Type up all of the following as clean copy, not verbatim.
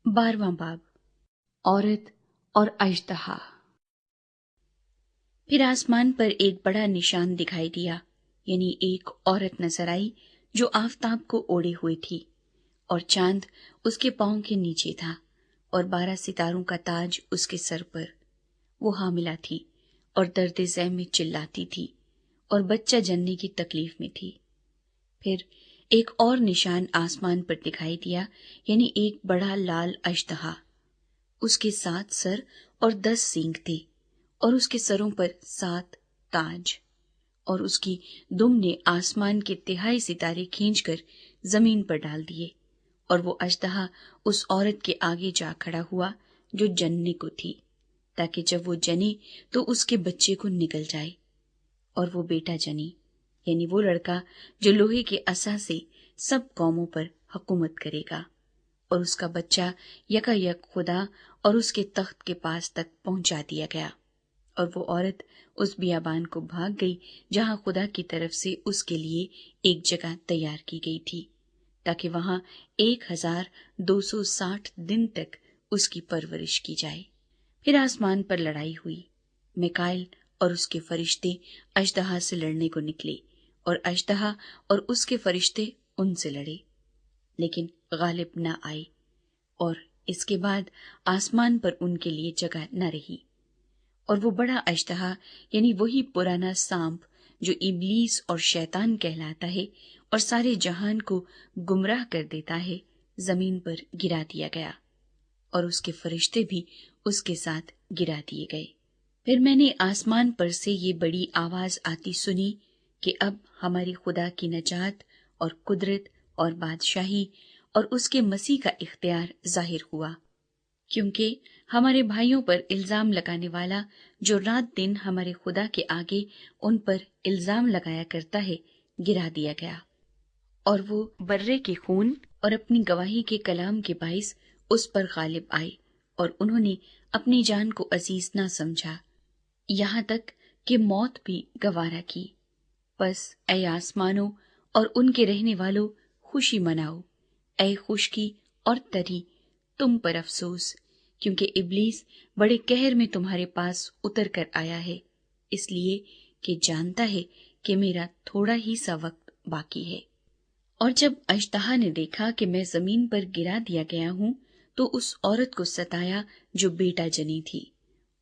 12वां बाब औरत और अजदहा। फिर आसमान पर एक बड़ा निशान दिखाई दिया, यानी एक औरत नजर आई जो आफताब को ओढ़े हुए थी और चांद उसके पांव के नीचे था और 12 सितारों का ताज उसके सर पर। वो हामिला थी और दर्द ज़ह में चिल्लाती थी और बच्चा जनने की तकलीफ में थी। फिर एक और निशान आसमान पर दिखाई दिया, यानी एक बड़ा लाल अजदहा। उसके 7 सर और 10 सींग थे और उसके सरों पर 7 ताज, और उसकी दुम ने आसमान के 3 सितारे खींचकर जमीन पर डाल दिए। और वो अजदहा उस औरत के आगे जा खड़ा हुआ जो जनने को थी, ताकि जब वो जने तो उसके बच्चे को निगल जाए। और वो बेटा जनी, यानी वो लड़का जो लोहे के असा से सब कौमों पर हुकूमत करेगा। और उसका बच्चा यकायक खुदा और उसके तख्त के पास तक पहुंचा दिया गया। और वो औरत उस बियाबान को भाग गई जहां खुदा की तरफ से उसके लिए एक जगह तैयार की गई थी, ताकि वहां 1260 दिन तक उसकी परवरिश की जाए। फिर आसमान पर लड़ाई हुई। मिकाइल और उसके फरिश्ते अजदहा से लड़ने को निकले, और अजदहा और उसके फरिश्ते उनसे लड़े, लेकिन गालिब न आए। और इसके बाद आसमान पर उनके लिए जगह न रही। और वो बड़ा अजदहा, यानी वही पुराना सांप जो इब्लीस और शैतान कहलाता है और सारे जहान को गुमराह कर देता है, जमीन पर गिरा दिया गया, और उसके फरिश्ते भी उसके साथ गिरा दिए गए। फिर मैंने आसमान पर से ये बड़ी आवाज आती सुनी कि अब हमारे खुदा की नजात और कुदरत और बादशाही और उसके मसीह का इख्तियार जाहिर हुआ, क्योंकि हमारे भाइयों पर इल्जाम लगाने वाला जो रात दिन हमारे खुदा के आगे उन पर इल्जाम लगाया करता है, गिरा दिया गया। और वो बर्रे के खून और अपनी गवाही के कलाम के बाइस उस पर गालिब आए, और उन्होंने अपनी जान को अजीज ना समझा, यहाँ तक कि मौत भी गवारा की। बस ऐ आसमानों और उनके रहने वालों, खुशी मनाओ। ऐ खुशकी और तरी, तुम पर अफसोस, क्योंकि इब्लीस बड़े कहर में तुम्हारे पास उतर कर आया है, इसलिए कि जानता है कि मेरा थोड़ा ही सा वक्त बाकी है। और जब अजदहा ने देखा कि मैं जमीन पर गिरा दिया गया हूं, तो उस औरत को सताया जो बेटा जनी थी,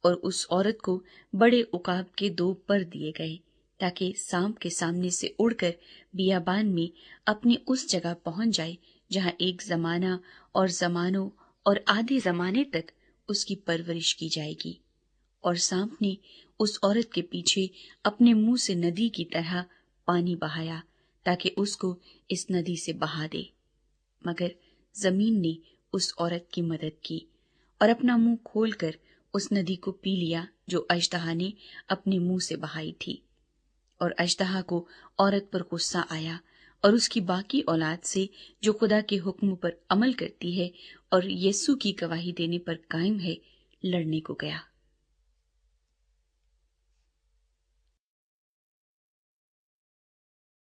और उस औरत को बड़े उकाब के 2 पर दिए गए, ताकि सांप के सामने से उड़कर बियाबान में अपनी उस जगह पहुंच जाए जहां एक जमाना और जमानों और आधे जमाने तक उसकी परवरिश की जाएगी। और सांप ने उस औरत के पीछे अपने मुंह से नदी की तरह पानी बहाया, ताकि उसको इस नदी से बहा दे। मगर जमीन ने उस औरत की मदद की और अपना मुंह खोलकर उस नदी को पी लिया जो अजदहा ने अपने मुंह से बहाई थी। और अजदहा को औरत पर गुस्सा आया और उसकी बाकी औलाद से जो खुदा के हुक्म पर अमल करती है और यीशु की गवाही देने पर कायम है, लड़ने को गया।